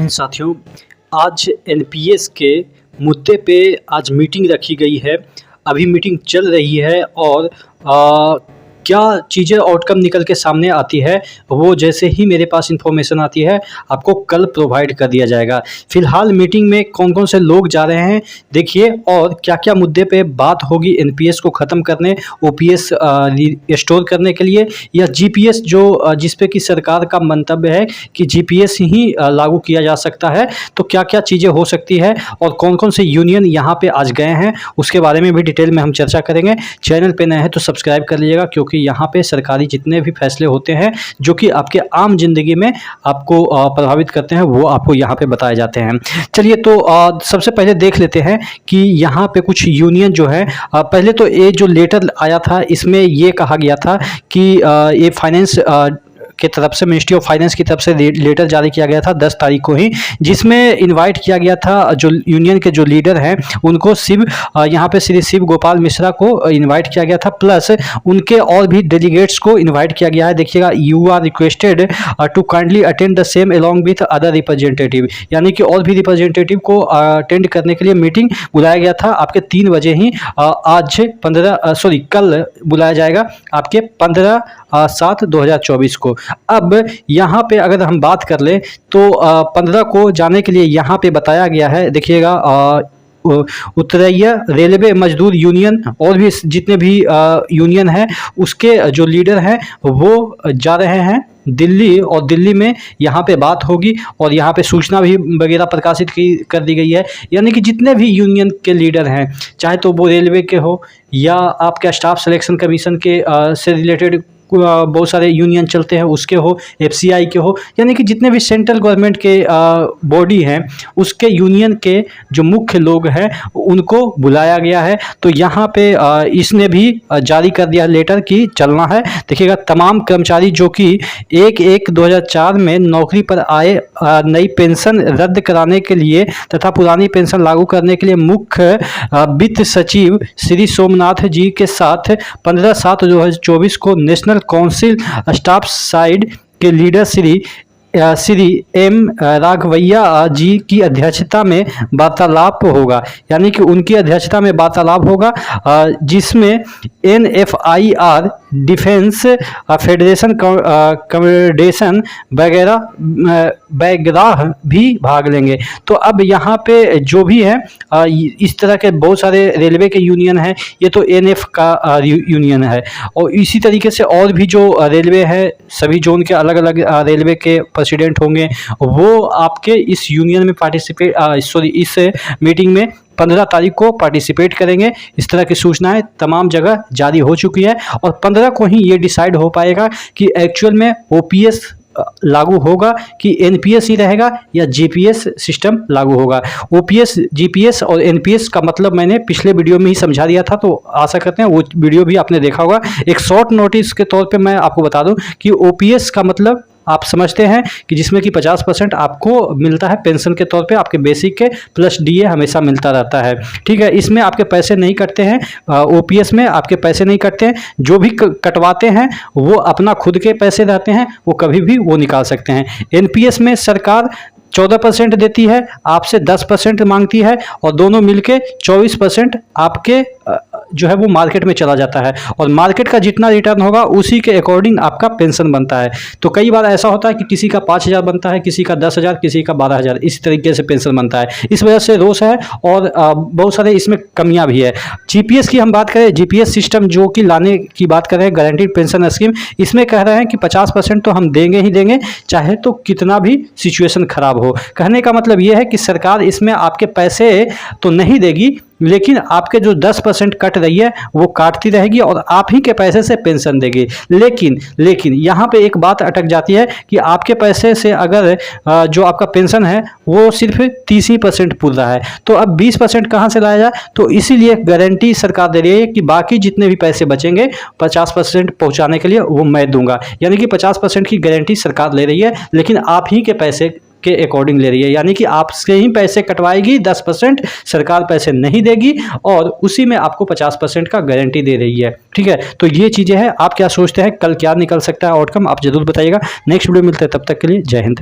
हिंद साथियों, आज एनपीएस के मुद्दे पे आज मीटिंग रखी गई है। अभी मीटिंग चल रही है और क्या चीज़ें आउटकम निकल के सामने आती है वो जैसे ही मेरे पास इन्फॉर्मेशन आती है आपको कल प्रोवाइड कर दिया जाएगा। फ़िलहाल मीटिंग में कौन कौन से लोग जा रहे हैं देखिए, और क्या क्या मुद्दे पे बात होगी एनपीएस को ख़त्म करने, ओपीएस स्टोर करने के लिए, या जीपीएस जो जिस पे कि सरकार का मंतव्य है कि जीपीएस ही लागू किया जा सकता है। तो क्या क्या चीज़ें हो सकती है और कौन कौन से यूनियन यहाँ पे आज गए हैं उसके बारे में भी डिटेल में हम चर्चा करेंगे। चैनल पे नए हैं तो सब्सक्राइब कर लीजिएगा, क्योंकि यहाँ पे सरकारी जितने भी फैसले होते हैं जो कि आपके आम जिंदगी में आपको प्रभावित करते हैं वो आपको यहाँ पे बताए जाते हैं। चलिए तो सबसे पहले देख लेते हैं कि यहाँ पे कुछ यूनियन जो है, पहले तो ये जो लेटर आया था इसमें ये कहा गया था कि ये फाइनेंस के तरफ से, मिनिस्ट्री ऑफ फाइनेंस की तरफ से लेटर जारी किया गया था 10 तारीख को ही, जिसमें इनवाइट किया गया था जो यूनियन के जो लीडर हैं उनको यहाँ पे श्री शिव गोपाल मिश्रा को इनवाइट किया गया था, प्लस उनके और भी डेलीगेट्स को इनवाइट किया गया है। देखिएगा, you are requested to kindly attend the same along with other representative, यानी कि और भी रिप्रेजेंटेटिव को अटेंड करने के लिए मीटिंग बुलाया गया था। आपके 3 बजे ही आज कल बुलाया जाएगा आपके 15/7/2024 को। अब यहाँ पे अगर हम बात कर ले तो 15 को जाने के लिए यहाँ पे बताया गया है। देखिएगा, उत्तरीय रेलवे मजदूर यूनियन और भी जितने भी यूनियन हैं उसके जो लीडर हैं वो जा रहे हैं दिल्ली, और दिल्ली में यहाँ पे बात होगी और यहाँ पे सूचना भी वगैरह प्रकाशित कर दी गई है। यानी कि जितने भी यूनियन के लीडर हैं, चाहे तो वो रेलवे के हो या आपके स्टाफ सिलेक्शन कमीशन के से रिलेटेड बहुत सारे यूनियन चलते हैं उसके हो, एफसीआई के हो, यानी कि जितने भी सेंट्रल गवर्नमेंट के बॉडी हैं उसके यूनियन के जो मुख्य लोग हैं उनको बुलाया गया है। तो यहाँ पे इसने भी जारी कर दिया लेटर कि चलना है। देखिएगा, तमाम कर्मचारी जो कि 1/1/2004 में नौकरी पर आए नई पेंशन रद्द कराने के लिए तथा पुरानी पेंशन लागू करने के लिए मुख्य वित्त सचिव श्री सोमनाथ जी के साथ 15/7/2024 को नेशनल काउंसिल स्टाफ साइड के लीडर श्री एम राघवैया जी की अध्यक्षता में वार्तालाप होगा, यानी कि उनकी अध्यक्षता में वार्तालाप होगा जिसमें NFIR, डिफेंस फेडरेशन कॉन्फेडरेशन वगैरह भी भाग लेंगे। तो अब यहाँ पे जो भी है इस तरह के बहुत सारे रेलवे के यूनियन हैं, ये तो NF का यूनियन है, और इसी तरीके से और भी जो रेलवे है सभी जोन के अलग अलग रेलवे के प्रेसिडेंट होंगे वो आपके इस यूनियन में इस मीटिंग में 15 तारीख को पार्टिसिपेट करेंगे। इस तरह की सूचनाएं तमाम जगह जारी हो चुकी है और 15 को ही ये डिसाइड हो पाएगा कि एक्चुअल में ओपीएस लागू होगा कि एनपीएस ही रहेगा या जीपीएस सिस्टम लागू होगा। ओपीएस, जीपीएस और एनपीएस का मतलब मैंने पिछले वीडियो में ही समझा दिया था, तो आशा करते हैं वो वीडियो भी आपने देखा होगा। एक शॉर्ट नोटिस के तौर पे मैं आपको बता दूं कि ओपीएस का मतलब आप समझते हैं कि जिसमें कि 50% आपको मिलता है पेंशन के तौर पे, आपके बेसिक के प्लस डीए हमेशा मिलता रहता है। ठीक है, इसमें आपके पैसे नहीं कटते हैं, ओपीएस में आपके पैसे नहीं कटते हैं। जो भी कटवाते हैं वो अपना खुद के पैसे रहते हैं, वो कभी भी वो निकाल सकते हैं। एनपीएस में सरकार 14% देती है, आपसे 10% मांगती है और दोनों मिलके 24% आपके जो है वो मार्केट में चला जाता है, और मार्केट का जितना रिटर्न होगा उसी के अकॉर्डिंग आपका पेंशन बनता है। तो कई बार ऐसा होता है कि किसी का 5,000 बनता है, किसी का 10,000, किसी का 12,000, इस तरीके से पेंशन बनता है। इस वजह से रोष है और बहुत सारे इसमें कमियां भी है। जीपीएस की हम बात करें, जीपीएस सिस्टम जो कि लाने की बात कर रहे हैं, गारंटीड पेंशन स्कीम, इसमें कह रहे हैं कि 50% तो हम देंगे ही देंगे, चाहे तो कितना भी सिचुएशन खराब हो। कहने का मतलब यह है कि सरकार इसमें आपके पैसे तो नहीं देगी, लेकिन आपके जो 10% कट रही है वो काटती रहेगी और आप ही के पैसे से पेंशन देगी। लेकिन यहाँ पे एक बात अटक जाती है कि आपके पैसे से अगर जो आपका पेंशन है वो सिर्फ 30% पूर रहा है, तो अब 20% कहाँ से लाया जाए। तो इसीलिए गारंटी सरकार दे रही है कि बाकी जितने भी पैसे बचेंगे 50% पहुँचाने के लिए वो मैं दूंगा, यानी कि 50% की गारंटी सरकार ले रही है, लेकिन आप ही के पैसे के अकॉर्डिंग ले रही है, यानी कि आपसे ही पैसे कटवाएगी, 10% सरकार पैसे नहीं देगी और उसी में आपको 50% का गारंटी दे रही है। ठीक है, तो ये चीज़ें हैं। आप क्या सोचते हैं, कल क्या निकल सकता है आउटकम, आप जरूर बताइएगा। नेक्स्ट वीडियो मिलते हैं, तब तक के लिए जय हिंद।